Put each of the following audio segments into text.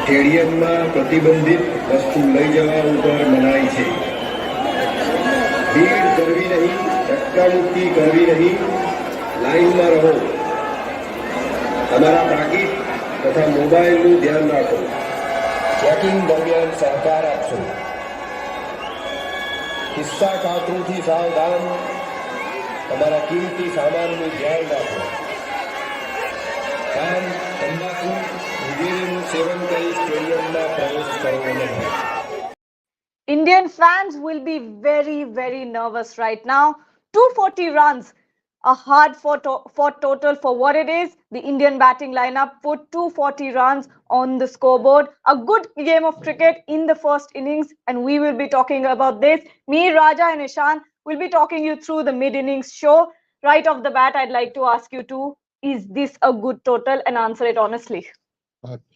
સ્ટેડિયમમાં પ્રતિબંધિત વસ્તુ લઈ જવા ઉપર મનાઈ છે. ભીડ કરવી નહીં, ધક્કામુક્કી કરવી નહીં, લાઈનમાં રહો. તમારા પાકીટ તથા મોબાઈલનું ધ્યાન રાખો. ચેકિંગ દરમિયાન સહકાર આપશો. ખિસ્સા કાતરુંથી સાવધાન. તમારા કિંમતી સામાનનું ધ્યાન રાખો. પાન, તંબાકુ વગેરેનું સેવન કરી સ્ટેડિયમમાં પ્રવેશ કરવો નહીં. Indian fans will be very, very nervous right now. 240 runs, a hard fought total for what it is. The Indian batting lineup put 240 runs on the scoreboard. A good game of cricket in the first innings, and we will be talking about this. Me, Raja and Ishan will be talking you through the mid-innings show. Right off the bat, I'd like to ask you two, is this a good total? And answer it honestly.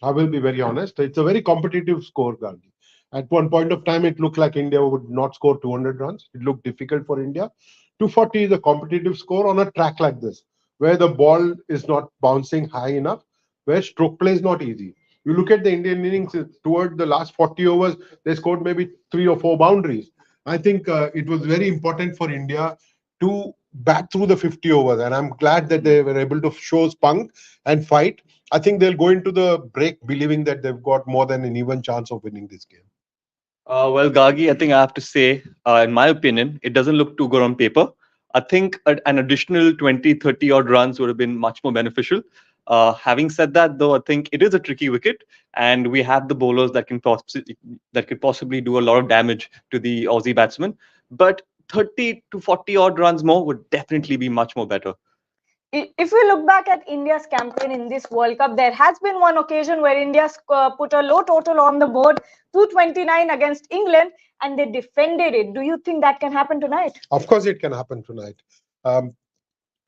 I will be very honest. It's a very competitive score, Gandhi. At one point of time, it looked like India would not score 200 runs. It looked difficult for India. 240 is a competitive score on a track like this, where the ball is not bouncing high enough, where stroke play is not easy. You look at the Indian innings toward the last 40 overs, they scored maybe 3 or 4 boundaries. I think it was very important for India to bat through the 50 overs, and I'm glad that they were able to show spunk and fight. I think they'll go into the break believing that they've got more than an even chance of winning this game. Well, Gagi, I think I have to say, in my opinion, it doesn't look too good on paper. I think an additional 20, 30 odd runs would have been much more beneficial. Having said that, though, I think it is a tricky wicket, and we have the bowlers that could possibly do a lot of damage to the Aussie batsmen. But 30 to 40 odd runs more would definitely be much more better. If we look back at India's campaign in this World Cup, there has been one occasion where India put a low total on the board, 229 against England, and they defended it. Do you think that can happen tonight? Of course, it can happen tonight.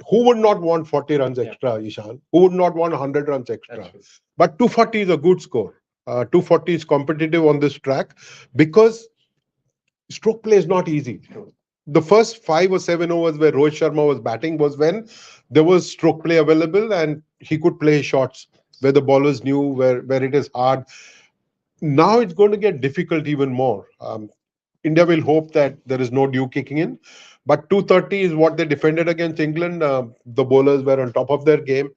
Who would not want 40 runs extra, Ishan? Who would not want 100 runs extra? But 240 is a good score. 240 is competitive on this track because stroke play is not easy. The first 5 or 7 overs where Rohit Sharma was batting was when there was stroke play available and he could play shots where the bowlers knew where it is hard. Now it's going to get difficult even more. India will hope that there is no dew kicking in. But 230 is what they defended against England. The bowlers were on top of their game.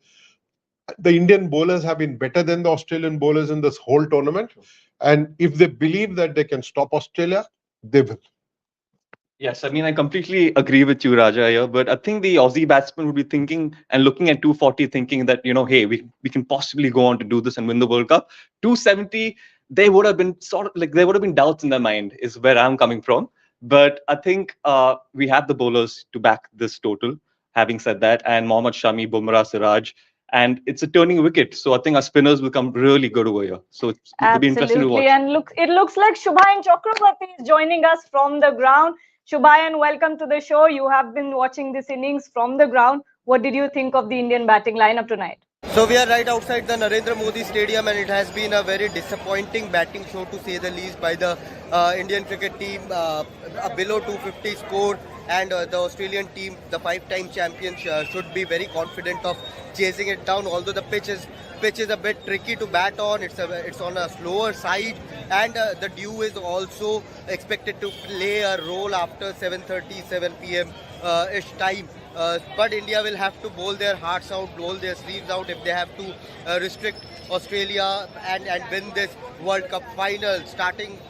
The Indian bowlers have been better than the Australian bowlers in this whole tournament. And if they believe that they can stop Australia, they will. Yes, I mean, I completely agree with you, Raja, here, but I think the Aussie batsmen would be thinking and looking at 240, thinking that, hey, we can possibly go on to do this and win the World Cup. 270, they would have been there would have been doubts in their mind, is where I'm coming from. But I think we have the bowlers to back this total, having said that, and Mohammad Shami, Bumrah, Siraj, and it's a turning wicket. So I think our spinners will come really good over here. So it'll be interesting to watch. And it looks like Shubhayan Chakrabarti is joining us from the ground. Shubhayan, welcome to the show. You have been watching this innings from the ground. What did you think of the Indian batting lineup tonight? So we are right outside the Narendra Modi Stadium, and it has been a very disappointing batting show, to say the least, by the Indian cricket team. A below 250 score, and the Australian team, the 5-time champions, should be very confident of chasing it down. Although the pitch is a bit tricky to bat on. It's on a slower side, and the dew is also expected to play a role after 7:30, 7 p.m. Ish time. But India will have to bowl their hearts out, roll their sleeves out if they have to restrict Australia and win this World Cup final.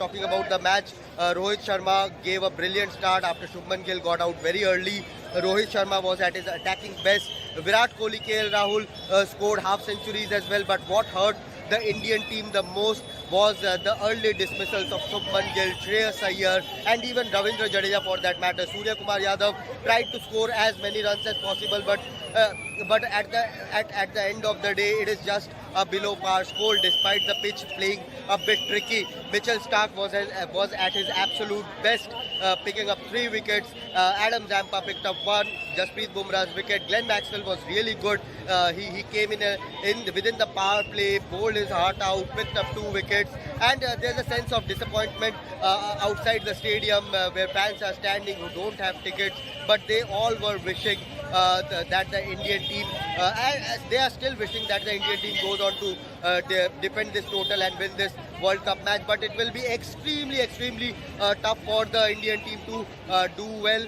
Talking about the match, Rohit Sharma gave a brilliant start after Shubman Gill got out very early. Rohit Sharma was at his attacking best. Virat Kohli, KL Rahul scored half centuries as well. But what hurt the Indian team the most was the early dismissals of Shubman Gill, Shreyas Iyer, and even Ravindra Jadeja for that matter. Surya Kumar Yadav tried to score as many runs as possible, but at the end of the day, it is just a below par score despite the pitch playing a bit tricky. Mitchell Starc was at his absolute best, picking up 3 wickets. Adam Zampa picked up 1. Jasprit Bumrah's wicket. Glenn Maxwell was really good. He came in within the power play, bowled his heart out, picked up 2 wickets. And there's a sense of disappointment outside the stadium where fans are standing who don't have tickets, but they all were wishing that the Indian team, as they are still wishing that the Indian team goes on to defend this total and win this World Cup match. But it will be extremely tough for the Indian team to do well,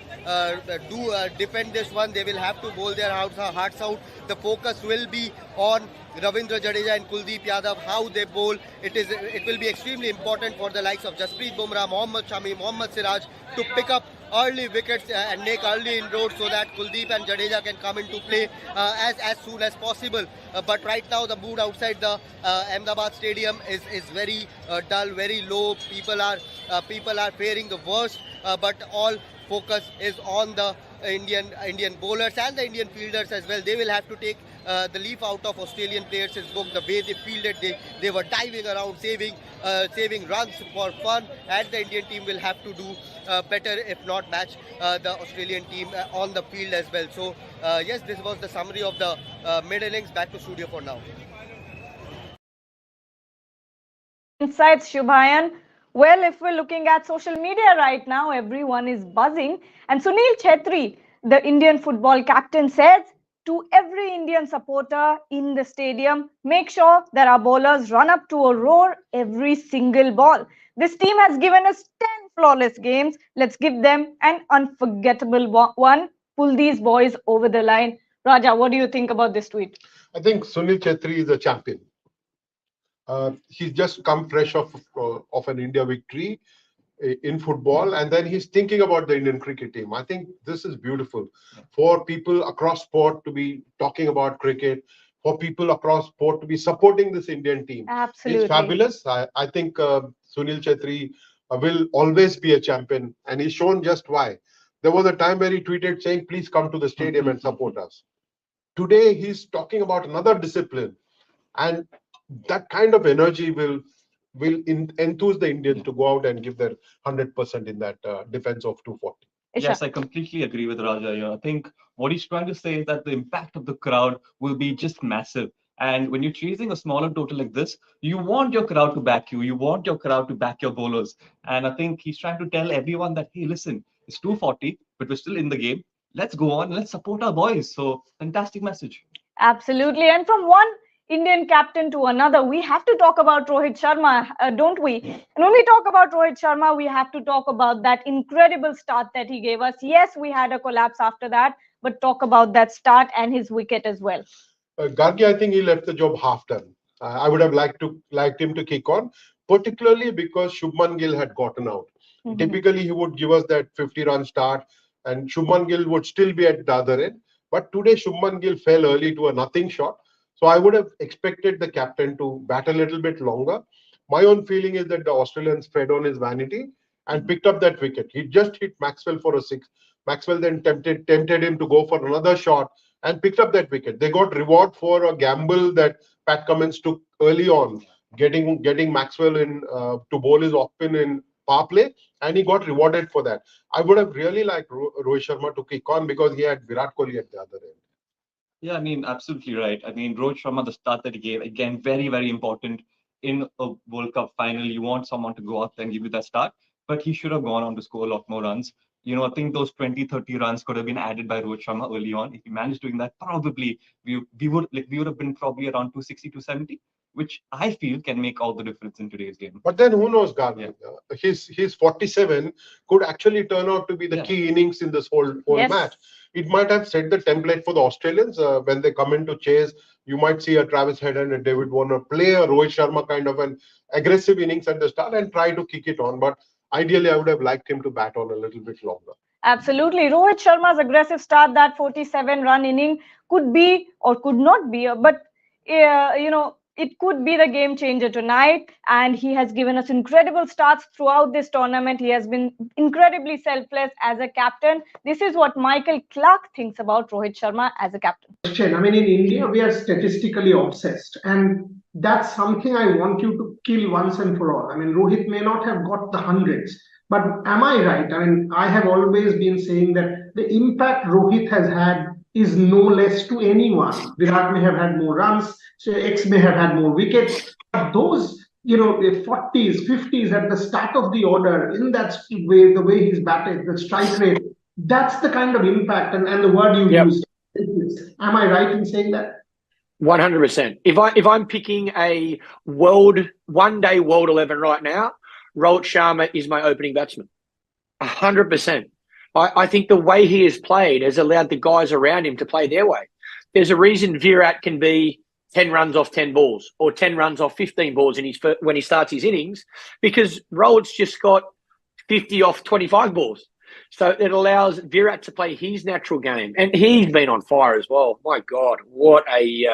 defend this one. They will have to bowl their hearts out. The focus will be on Ravindra Jadeja and Kuldeep Yadav, how they bowl. It will be extremely important for the likes of Jasprit Bumrah, Mohammad Shami, Mohammad Siraj to pick up early wickets and make early inroads so that Kuldeep and Jadeja can come into play as soon as possible. But right now the mood outside the Ahmedabad stadium is very dull, very low. People are fearing the worst, but all focus is on the Indian bowlers and the Indian fielders as well. They will have to take the leaf out of Australian players' book. The way they fielded, they were diving around, saving runs for fun, and the Indian team will have to do better, if not match the Australian team on the field as well. So yes, this was the summary of the mid innings. Back to studio for now. Insights, Shubhayan. Well, if we're looking at social media right now, everyone is buzzing. And Sunil Chhetri, the Indian football captain, says to every Indian supporter in the stadium, make sure that our bowlers run up to a roar every single ball. This team has given us 10 flawless games. Let's give them an unforgettable one. Pull these boys over the line. Raja, what do you think about this tweet? I think Sunil Chhetri is a champion. He's just come fresh of an India victory in football, and then he's thinking about the Indian cricket team. I think this is beautiful for people across sport to be talking about cricket, for people across sport to be supporting this Indian team. Absolutely. It's fabulous. I think Sunil Chhetri will always be a champion, and he's shown just why. There was a time where he tweeted saying, please come to the stadium and support us. Today, he's talking about another discipline, and that kind of energy will enthuse the Indians to go out and give their 100% in that defense of 240. Yes, I completely agree with Raja here. I think what he's trying to say is that the impact of the crowd will be just massive. And when you're chasing a smaller total like this, you want your crowd to back you. You want your crowd to back your bowlers. And I think he's trying to tell everyone that, hey, listen, it's 240, but we're still in the game. Let's go on. Let's support our boys. So fantastic message. Absolutely. And from one Indian captain to another, we have to talk about Rohit Sharma, don't we? And when we talk about Rohit Sharma, we have to talk about that incredible start that he gave us. Yes, we had a collapse after that, but talk about that start and his wicket as well. Gargi, I think he left the job half done. I would have liked him to kick on, particularly because Shubman Gill had gotten out. Typically, he would give us that 50-run start, and Shubman Gill would still be at the other end. But today, Shubman Gill fell early to a nothing shot. So I would have expected the captain to bat a little bit longer. My own feeling is that the Australians fed on his vanity and picked up that wicket. He just hit Maxwell for a 6. Maxwell then tempted him to go for another shot and picked up that wicket. They got reward for a gamble that Pat Cummins took early on, getting Maxwell in to bowl his off-spin in power play, and he got rewarded for that. I would have really liked Rohit Sharma to kick on because he had Virat Kohli at the other end. Yeah, I mean, absolutely right. I mean, Rohit Sharma, the start that he gave, again, very, very important in a World Cup final. You want someone to go out there and give you that start, but he should have gone on to score a lot more runs. You know, I think those 20-30 runs could have been added by Rohit Sharma early on. If he managed doing that, probably we would have been probably around 260, 270, which I feel can make all the difference in today's game. But then who knows, Gargi? Yeah. His 47 could actually turn out to be the key innings in this whole match. It might have set the template for the Australians when they come into chase. You might see a Travis Head and a David Warner play a Rohit Sharma kind of an aggressive innings at the start and try to kick it on. But ideally, I would have liked him to bat on a little bit longer. Absolutely. Rohit Sharma's aggressive start, that 47-run inning, could be or could not be, but it could be the game changer tonight, and he has given us incredible starts throughout this tournament. He has been incredibly selfless as a captain. This is what Michael Clark thinks about Rohit Sharma as a captain. I mean, in India, we are statistically obsessed, and that's something I want you to kill once and for all. I mean, Rohit may not have got the hundreds, but am I right? I mean, I have always been saying that the impact Rohit has had is no less to anyone. Virat may have had more runs, so X may have had more wickets. But those, the 40s, 50s at the start of the order, in that way, the way he's batted, the strike rate, that's the kind of impact. And the word you used, Am I right in saying that? 100%. If I'm picking a one-day world 11 right now, Rohit Sharma is my opening batsman. 100%. I think the way he has played has allowed the guys around him to play their way. There's a reason Virat can be 10 runs off 10 balls or 10 runs off 15 balls when he starts his innings, because Rohit's just got 50 off 25 balls. So it allows Virat to play his natural game. And he's been on fire as well. My God, what a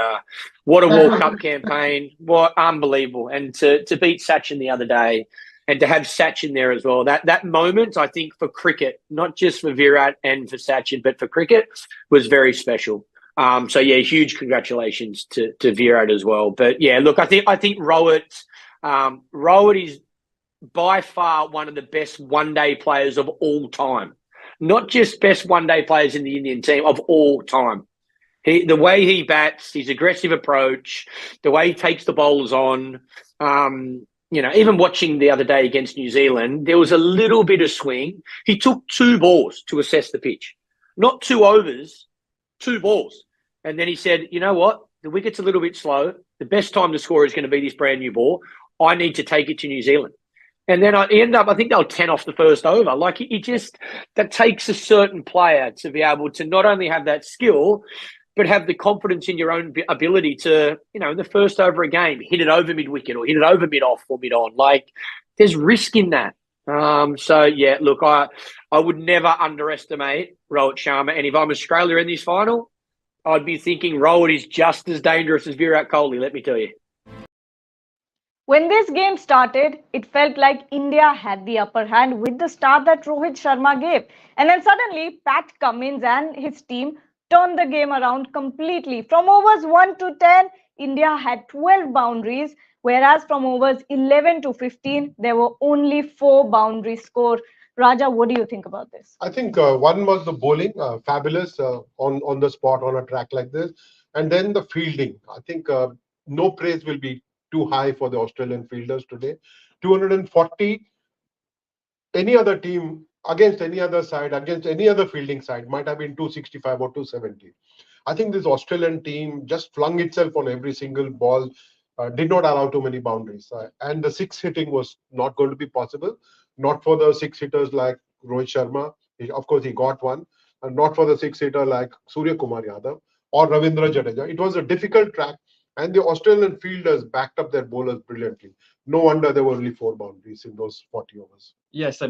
World Cup campaign. What unbelievable. And to beat Sachin the other day and to have Sachin there as well. That moment, I think, for cricket, not just for Virat and for Sachin, but for cricket, was very special. So yeah, huge congratulations to Virat as well. But yeah, look, I think Rohit is by far one of the best one-day players of all time. Not just best one-day players in the Indian team, of all time. The way he bats, his aggressive approach, the way he takes the bowlers on, even watching the other day against New Zealand, there was a little bit of swing. He took 2 balls to assess the pitch. Not 2 overs, 2 balls. And then he said, you know what? The wicket's a little bit slow. The best time to score is going to be this brand new ball. I need to take it to New Zealand. And then I end up, I think they were 10 off the first over. Like, that takes a certain player to be able to not only have that skill, but have the confidence in your own ability to, in the first over a game, hit it over mid-wicket or hit it over mid-off or mid-on. Like, there's risk in that. So, yeah, look, I would never underestimate Rohit Sharma. And if I'm Australia in this final, I'd be thinking Rohit is just as dangerous as Virat Kohli, let me tell you. When this game started, it felt like India had the upper hand with the start that Rohit Sharma gave. And then suddenly, Pat Cummins and his team turned the game around completely. From overs 1 to 10, India had 12 boundaries, whereas from overs 11 to 15, there were only 4 boundaries scored. Raja, what do you think about this? I think one was the bowling, fabulous on the spot on a track like this. And then the fielding. I think no praise will be too high for the Australian fielders today. 240, any other team against any other side, against any other fielding side, might have been 265 or 270. I think this Australian team just flung itself on every single ball, did not allow too many boundaries. And the 6 hitting was not going to be possible, not for the 6 hitters like Rohit Sharma. Of course, he got one. And not for the 6 hitter like Surya Kumar Yadav or Ravindra Jadeja. It was a difficult track. And the Australian fielders backed up their bowlers brilliantly. No wonder there were only 4 boundaries in those 40 overs. Yes,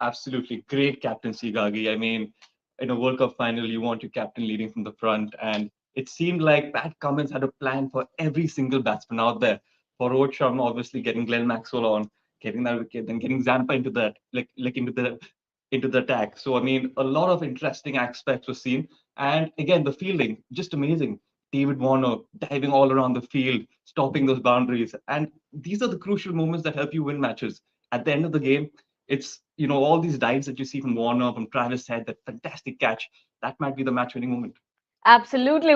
absolutely. Great captaincy, Gagi. In a World Cup final, you want your captain leading from the front. And it seemed like Pat Cummins had a plan for every single batsman out there. For Rohit Sharma, obviously getting Glenn Maxwell on, getting that wicket, then getting Zampa into that, into the attack. So, a lot of interesting aspects were seen. And again, the fielding, just amazing. David Warner diving all around the field, stopping those boundaries. And these are the crucial moments that help you win matches. At the end of the game, it's, all these dives that you see from Warner, from Travis Head, that fantastic catch, that might be the match-winning moment. Absolutely.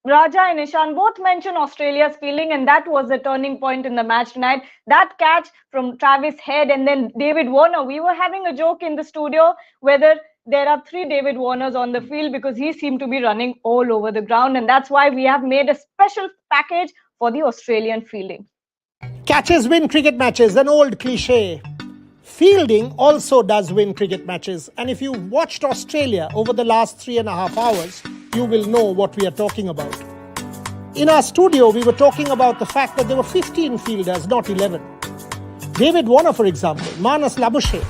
Raja and Ishan both mentioned Australia's fielding, and that was the turning point in the match tonight. That catch from Travis Head and then David Warner. We were having a joke in the studio whether there are 3 David Warners on the field because he seemed to be running all over the ground. And that's why we have made a special package for the Australian fielding. Catches win cricket matches, an old cliche. Fielding also does win cricket matches. And if you watched Australia over the last 3.5 hours, you will know what we are talking about. In our studio, we were talking about the fact that there were 15 fielders, not 11. David Warner, for example, Manas Labuschagne,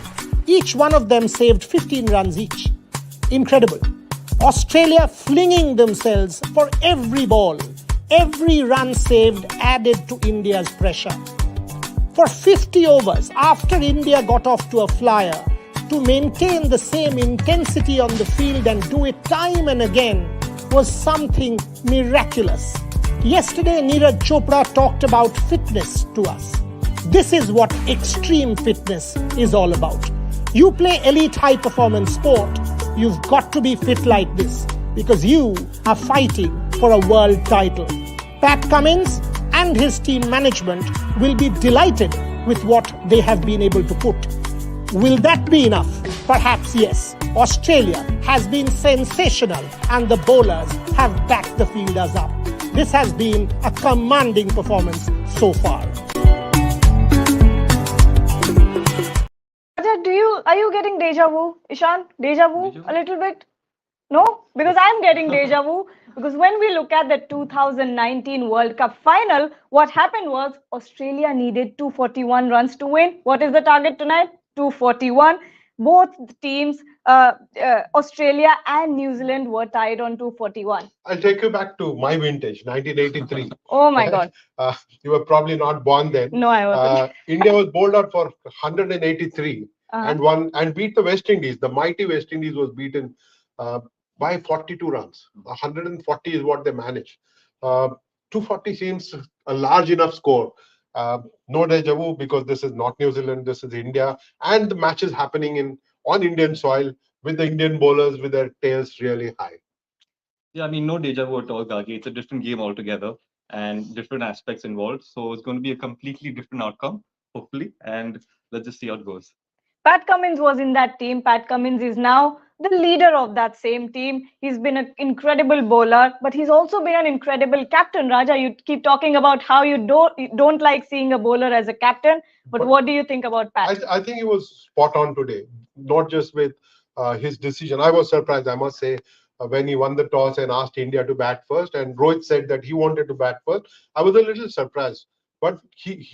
each one of them saved 15 runs each. Incredible. Australia flinging themselves for every ball. Every run saved added to India's pressure. For 50 overs, after India got off to a flyer, to maintain the same intensity on the field and do it time and again was something miraculous. Yesterday, Neeraj Chopra talked about fitness to us. This is what extreme fitness is all about. You play elite high-performance sport, you've got to be fit like this because you are fighting for a world title. Pat Cummins and his team management will be delighted with what they have been able to put. Will that be enough Perhaps yes, Australia has been sensational and the bowlers have backed the fielders up. This has been a commanding performance so far. Are you getting deja vu, Ishan? Deja vu a little bit? No, because I'm getting deja vu. Because when we look at the 2019 World Cup final, what happened was Australia needed 241 runs to win. What is the target tonight? 241. Both teams, Australia and New Zealand, were tied on 241. I'll take you back to my vintage, 1983. Oh my God. You were probably not born then. No, I wasn't. India was bowled out for 183 and won and beat the West Indies. The mighty West Indies was beaten by 42 runs. 140 is what they managed. 240 seems a large enough score. No deja vu because this is not New Zealand, this is India, and the match is happening on Indian soil with the Indian bowlers with their tails really high. Yeah, I mean, no deja vu at all, Gagi. It's a different game altogether and different aspects involved. So it's going to be a completely different outcome, hopefully. And let's just see how it goes. Pat Cummins was in that team. Pat Cummins is now the leader of that same team. He's been an incredible bowler, but he's also been an incredible captain. Raja, you keep talking about how you don't like seeing a bowler as a captain, but what do you think about Pat? I think he was spot on today, not just with his decision. I was surprised, I must say, when he won the toss and asked India to bat first, and Rohit said that he wanted to bat first. I was a little surprised, but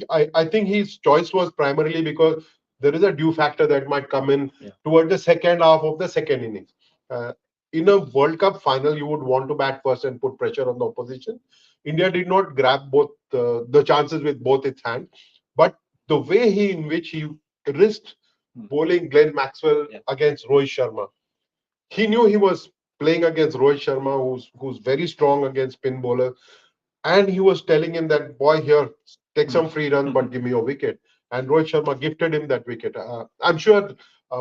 I think his choice was primarily because there is a due factor that might come in toward the second half of the second innings. In a World Cup final, you would want to bat first and put pressure on the opposition. India did not grab both the chances with both its hands, but the way in which he risked bowling Glenn Maxwell against Rohit Sharma, he knew he was playing against Rohit Sharma, who's very strong against spin bowlers, and he was telling him that, boy, here, take some free runs, but give me a wicket. And Rohit Sharma gifted him that wicket. I'm sure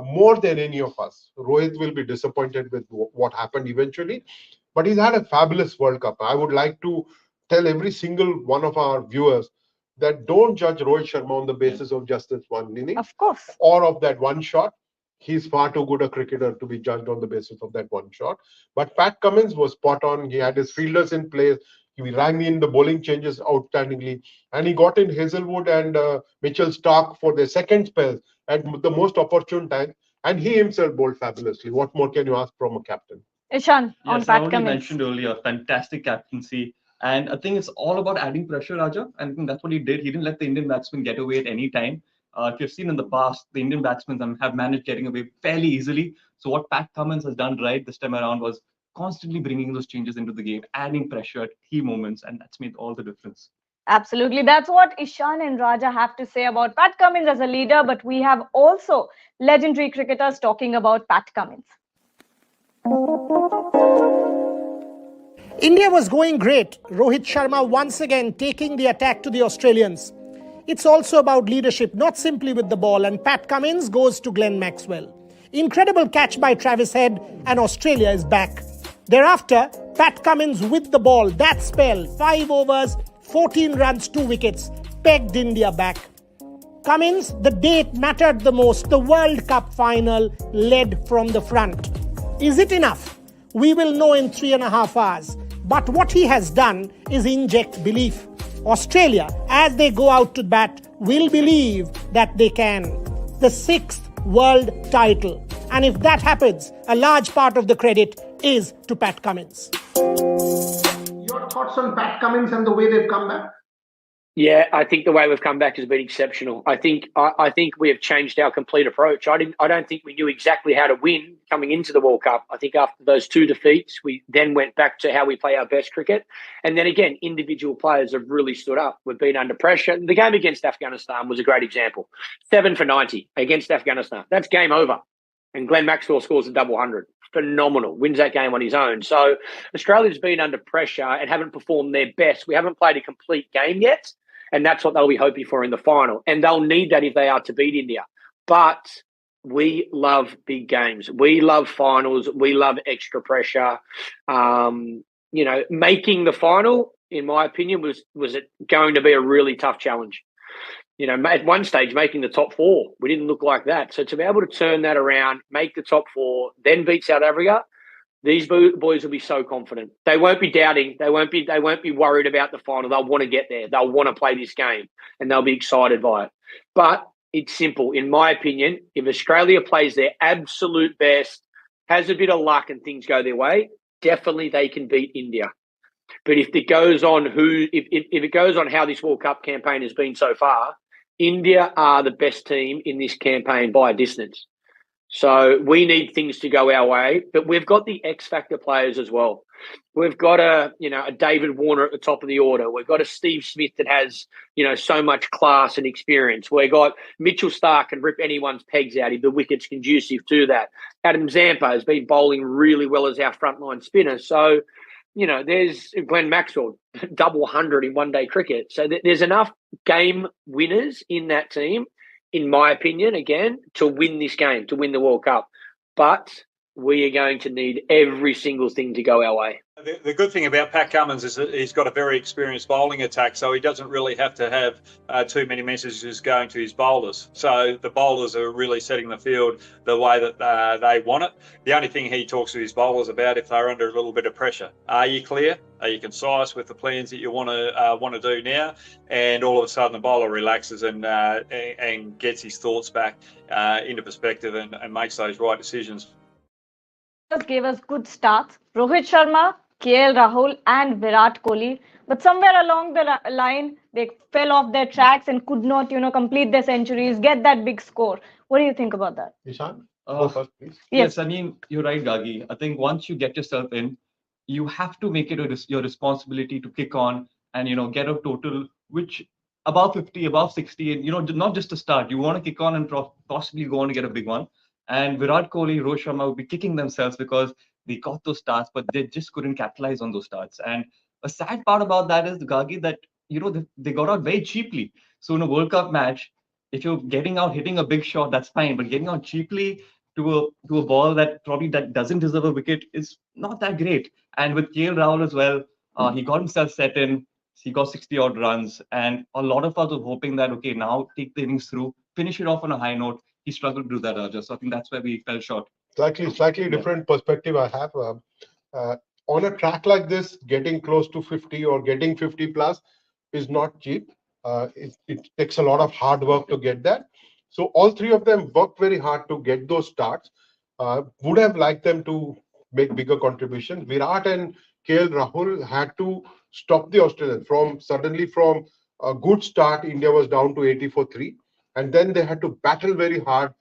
more than any of us, Rohit will be disappointed with what happened eventually, but he's had a fabulous World Cup. I would like to tell every single one of our viewers that don't judge Rohit Sharma on the basis of just this one inning. Of course. Or of that one shot. He's far too good a cricketer to be judged on the basis of that one shot. But Pat Cummins was spot on. He had his fielders in place. He rang in the bowling changes outstandingly. And he got in Hazelwood and Mitchell Stark for their second spells at the most opportune time. And he himself bowled fabulously. What more can you ask from a captain? Ishan, on Pat Cummins. I mentioned earlier, fantastic captaincy. And I think it's all about adding pressure, Raja. And I think that's what he did. He didn't let the Indian batsmen get away at any time. If you've seen in the past, the Indian batsmen have managed getting away fairly easily. So what Pat Cummins has done right this time around was constantly bringing those changes into the game, adding pressure at key moments, and that's made all the difference. Absolutely. That's what Ishan and Raja have to say about Pat Cummins as a leader, but we have also legendary cricketers talking about Pat Cummins. India was going great. Rohit Sharma once again taking the attack to the Australians. It's also about leadership, not simply with the ball, and Pat Cummins goes to Glenn Maxwell. Incredible catch by Travis Head, and Australia is back. Thereafter, Pat Cummins with the ball, that spell, 5 overs, 14 runs, 2 wickets, pegged India back. Cummins, the date mattered the most, the World Cup final, led from the front. Is it enough? We will know in 3.5 hours. But what he has done is inject belief. Australia, as they go out to bat, will believe that they can. The 6th world title. And if that happens, a large part of the credit is to Pat Cummins. Your thoughts on Pat Cummins and the way they've come back? Yeah, I think the way we've come back has been exceptional. I think we have changed our complete approach. I don't think we knew exactly how to win coming into the World Cup. I think after those 2 defeats, we then went back to how we play our best cricket. And then again, individual players have really stood up. We've been under pressure. The game against Afghanistan was a great example. 7 for 90 against Afghanistan. That's game over. And Glenn Maxwell scores a double 100. Phenomenal. Wins that game on his own. So Australia's been under pressure and haven't performed their best. We haven't played a complete game yet. And that's what they'll be hoping for in the final. And they'll need that if they are to beat India. But we love big games. We love finals. We love extra pressure. Making the final, in my opinion, was it going to be a really tough challenge. You know, at one stage making the top four. We didn't look like that. So to be able to turn that around, make the top four, then beat South Africa, these boys will be so confident. They won't be doubting. They won't be worried about the final. They'll want to get there. They'll want to play this game, and they'll be excited by it. But it's simple, in my opinion. If Australia plays their absolute best, has a bit of luck, and things go their way, definitely they can beat India. But if it goes on if it goes on how this World Cup campaign has been so far, India are the best team in this campaign by a distance. So we need things to go our way, but we've got the X factor players as well. We've got a David Warner at the top of the order. We've got a Steve Smith that has, so much class and experience. We've got Mitchell Starc can rip anyone's pegs out if the wicket's conducive to that. Adam Zampa has been bowling really well as our frontline spinner. So, there's Glenn Maxwell, double 100 in one-day cricket. So there's enough game winners in that team, in my opinion, again, to win this game, to win the World Cup. But we are going to need every single thing to go our way. The good thing about Pat Cummins is that he's got a very experienced bowling attack, so he doesn't really have to have too many messages going to his bowlers. So the bowlers are really setting the field the way that they want it. The only thing he talks to his bowlers about if they're under a little bit of pressure: are you clear? Are you concise with the plans that you want to do now? And all of a sudden, the bowler relaxes and gets his thoughts back into perspective and makes those right decisions. Gave us good starts. Rohit Sharma, KL Rahul and Virat Kohli. But somewhere along the line, they fell off their tracks and could not, complete their centuries, get that big score. What do you think about that? Ishan, go first, please. Yes, I mean, you're right, Gagi. I think once you get yourself in, you have to make it your responsibility to kick on and, get a total which above 50, above 60, and, not just to start. You want to kick on and possibly go on to get a big one. And Virat Kohli, Rohit Sharma would be kicking themselves because they got those starts, but they just couldn't capitalize on those starts. And a sad part about that is, Gagi, that, they got out very cheaply. So in a World Cup match, if you're getting out, hitting a big shot, that's fine. But getting out cheaply to a ball that doesn't deserve a wicket is not that great. And with KL Rahul as well, he got himself set in. He got 60 odd runs. And a lot of us were hoping that, okay, now take the innings through, finish it off on a high note. He struggled to do that, Raja. So I think that's where we fell short. Slightly different perspective I have. On a track like this, getting close to 50 or getting 50 plus is not cheap. It takes a lot of hard work to get that. So all three of them worked very hard to get those starts. Would have liked them to make bigger contributions. Virat and KL Rahul had to stop the Australians from a good start. India was down to 80 for 3. And then they had to battle very hard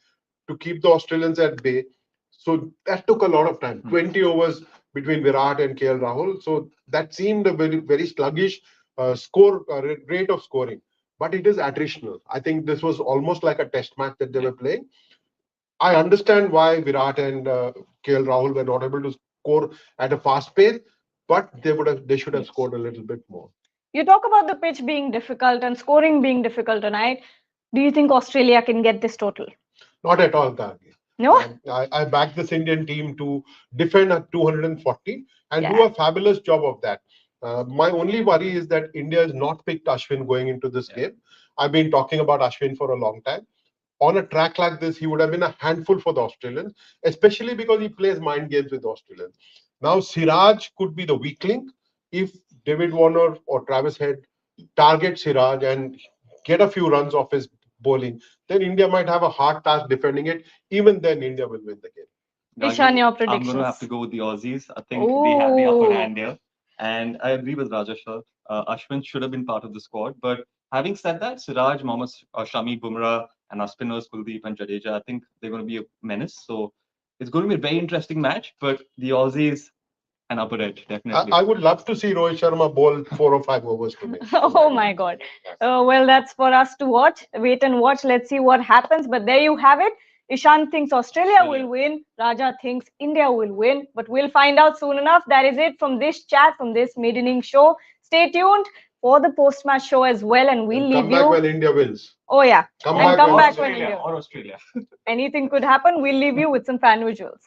to keep the Australians at bay. So that took a lot of time, 20 overs between Virat and KL Rahul. So that seemed a very, very sluggish rate of scoring. But it is attritional. I think this was almost like a test match that they were playing. I understand why Virat and KL Rahul were not able to score at a fast pace, but they should have scored a little bit more. You talk about the pitch being difficult and scoring being difficult tonight. Do you think Australia can get this total? Not at all, Gagi. No? I back this Indian team to defend at 240 and do a fabulous job of that. My only worry is that India has not picked Ashwin going into this game. I've been talking about Ashwin for a long time. On a track like this, he would have been a handful for the Australians, especially because he plays mind games with the Australians. Now, Siraj could be the weak link if David Warner or Travis Head target Siraj and get a few runs off his bowling, then India might have a hard task defending it. Even then, India will win the game. Ishan, your predictions? I'm going to have to go with the Aussies. I think they have the upper hand here. And I agree with Raja Shah. Ashwin should have been part of the squad. But having said that, Siraj, Mohammad Shami, Bumrah, and our spinners, Kuldeep and Jadeja, I think they're going to be a menace. So it's going to be a very interesting match. But the Aussies, an upper edge, definitely. I would love to see Rohit Sharma bowl 4 or 5 overs today. Oh my God. Well, that's for us to watch. Wait and watch. Let's see what happens. But there you have it. Ishan thinks Australia will win. Raja thinks India will win. But we'll find out soon enough. That is it from this chat, from this mid-inning show. Stay tuned for the post-match show as well. And we'll leave you. Come back when India wins. Oh yeah. Come back when India. Or Australia. Anything could happen. We'll leave you with some fan visuals.